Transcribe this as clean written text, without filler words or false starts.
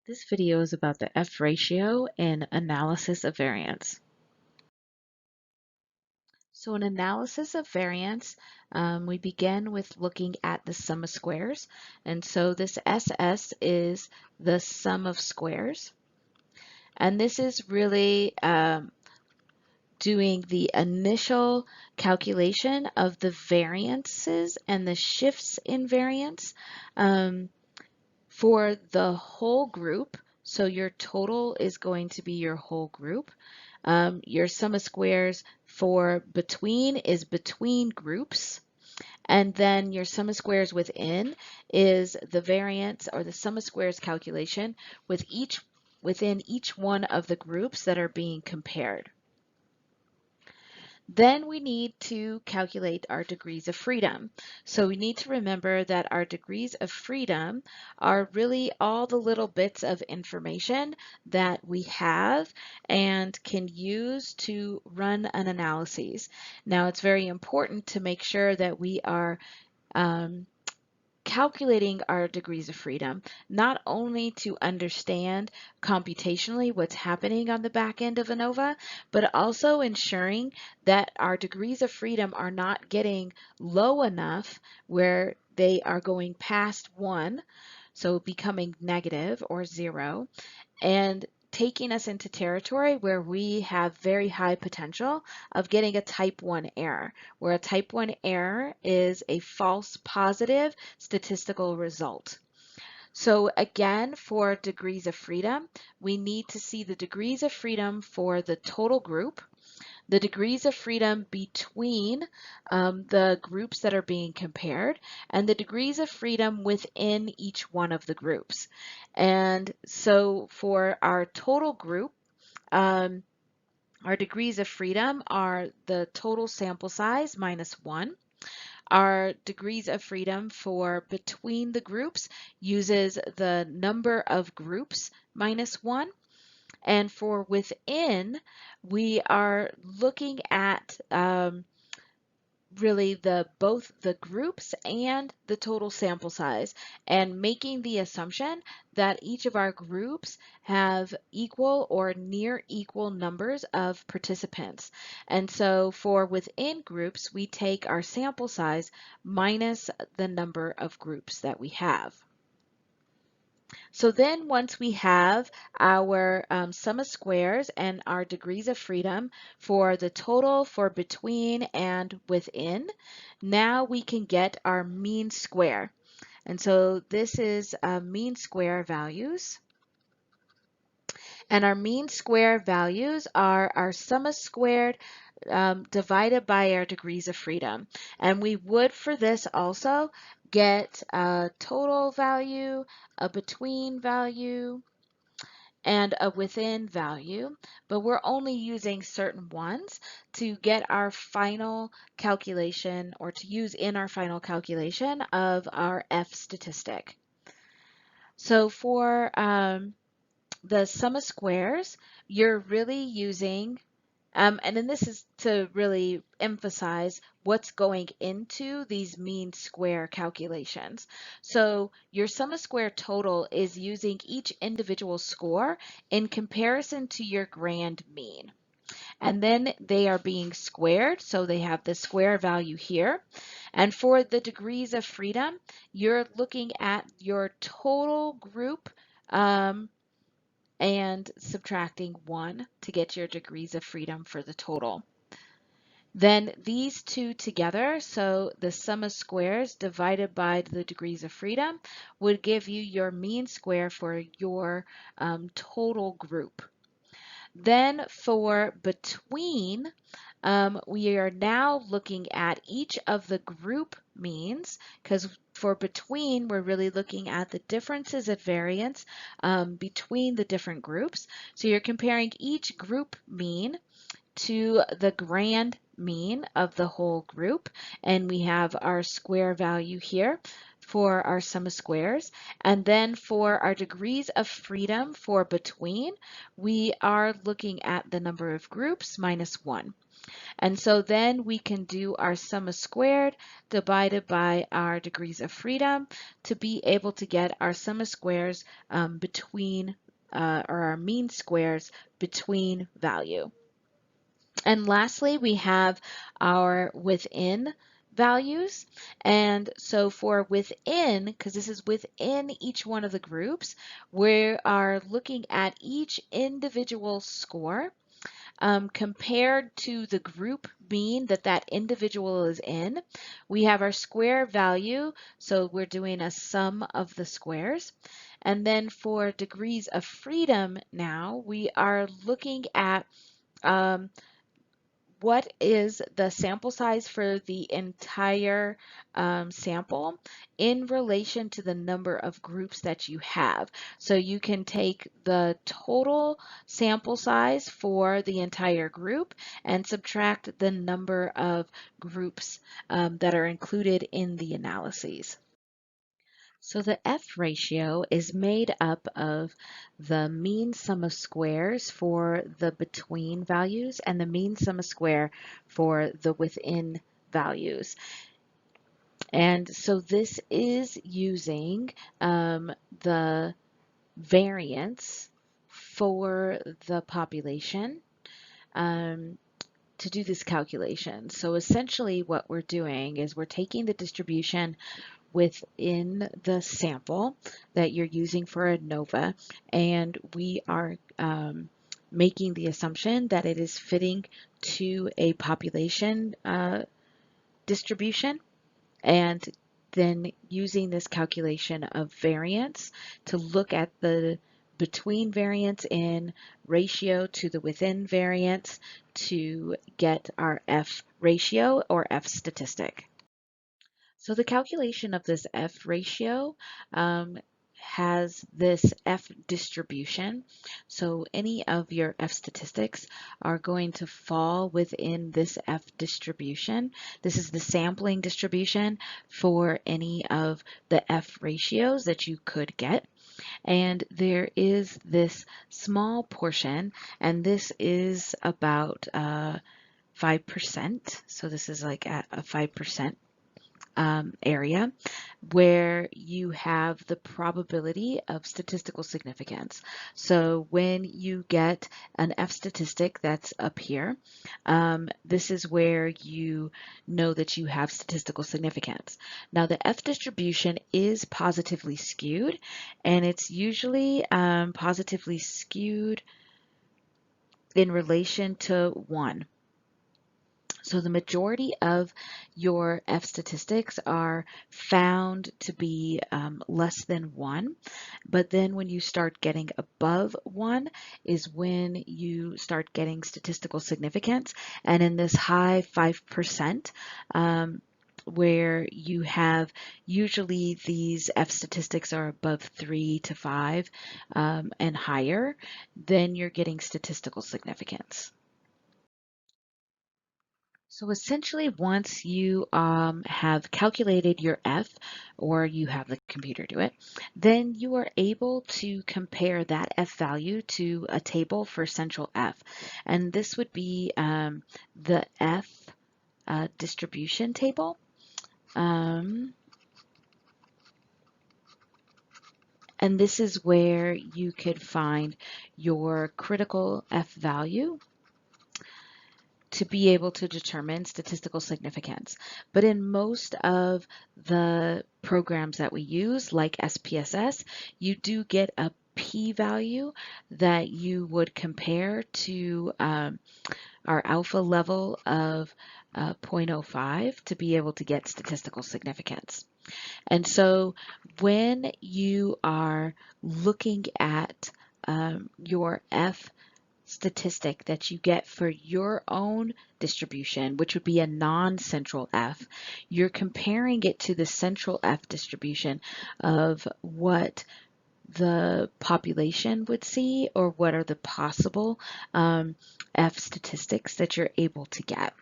This video is about the F ratio and analysis of variance. So in analysis of variance, we begin with looking at the sum of squares. And so this SS is the sum of squares. And this is really doing the initial calculation of the variances and the shifts in variance for the whole group. So your total is going to be your whole group. Your sum of squares for between is between groups. And then your sum of squares within is the variance or the sum of squares calculation within each one of the groups that are being compared. Then we need to calculate our degrees of freedom. So we need to remember that our degrees of freedom are really all the little bits of information that we have and can use to run an analysis. Now it's very important to make sure that we are calculating our degrees of freedom, not only to understand computationally what's happening on the back end of ANOVA, but also ensuring that our degrees of freedom are not getting low enough where they are going past 1, so becoming negative or 0, and taking us into territory where we have very high potential of getting a type 1 error, where a type 1 error is a false positive statistical result. So again, for degrees of freedom, we need to see the degrees of freedom for the total group, the degrees of freedom between the groups that are being compared, and the degrees of freedom within each one of the groups. And so for our total group, our degrees of freedom are the total sample size minus 1. Our degrees of freedom for between the groups uses the number of groups minus 1. And for within, we are looking at really both the groups and the total sample size, and making the assumption that each of our groups have equal or near equal numbers of participants. And so for within groups, we take our sample size minus the number of groups that we have. So then once we have our sum of squares and our degrees of freedom for the total for between and within, now we can get our mean square. And so this is mean square values. And our mean square values are our sum of squared divided by our degrees of freedom. And we would for this also get a total value, a between value, and a within value, but we're only using certain ones to get our final calculation, or to use in our final calculation of our F statistic. So for the sum of squares, you're really using and then this is to really emphasize what's going into these mean square calculations. So your sum of square total is using each individual score in comparison to your grand mean. And then they are being squared, so they have the square value here. And for the degrees of freedom, you're looking at your total group and subtracting 1 to get your degrees of freedom for the total. Then these two together, so the sum of squares divided by the degrees of freedom, would give you your mean square for your total group. Then for between, we are now looking at each of the group means, because for between, we're really looking at the differences of variance between the different groups. So you're comparing each group mean to the grand mean of the whole group, and we have our square value here for our sum of squares. And then for our degrees of freedom for between, we are looking at the number of groups minus 1. And so then we can do our sum of squared divided by our degrees of freedom to be able to get our sum of squares between or our mean squares between value. And lastly, we have our within values. And so for within, because this is within each one of the groups, we are looking at each individual score compared to the group mean that that individual is in. We have our square value, so we're doing a sum of the squares. And then for degrees of freedom now, we are looking at what is the sample size for the entire sample in relation to the number of groups that you have. So you can take the total sample size for the entire group and subtract the number of groups that are included in the analyses. So the F ratio is made up of the mean sum of squares for the between values and the mean sum of square for the within values. And so this is using the variance for the population to do this calculation. So essentially what we're doing is we're taking the distribution within the sample that you're using for ANOVA, and we are making the assumption that it is fitting to a population distribution, and then using this calculation of variance to look at the between variance in ratio to the within variance to get our F ratio or F statistic. So the calculation of this F ratio has this F distribution. So any of your F statistics are going to fall within this F distribution. This is the sampling distribution for any of the F ratios that you could get. And there is this small portion, and this is about 5%. So this is like at a 5% area where you have the probability of statistical significance. So when you get an F statistic that's up here, this is where you know that you have statistical significance. Now the F distribution is positively skewed, and it's usually positively skewed in relation to 1. So the majority of your F statistics are found to be less than 1, but then when you start getting above 1 is when you start getting statistical significance. And in this high 5%, where you have usually these F statistics are above 3 to 5 and higher, then you're getting statistical significance. So essentially, once you have calculated your F, or you have the computer do it, then you are able to compare that F value to a table for central F. And this would be the F distribution table. And this is where you could find your critical F value to be able to determine statistical significance. But in most of the programs that we use, like SPSS, you do get a p-value that you would compare to our alpha level of 0.05 to be able to get statistical significance. And so when you are looking at your F statistic that you get for your own distribution, which would be a non-central F, you're comparing it to the central F distribution of what the population would see or what are the possible F statistics that you're able to get.